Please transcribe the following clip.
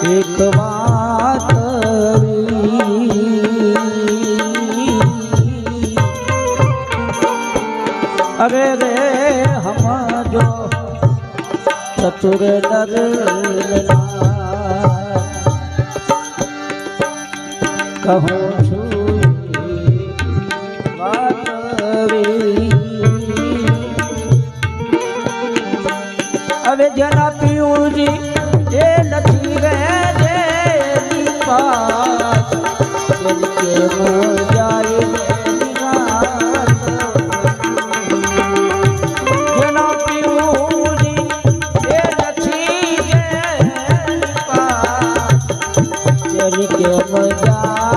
એક વાત અરે રે હમજો ચતુર નર કહું છું હવે જેના પીયુજી એ નથી રે જેના પીયુજી એ નથી રે કે મજા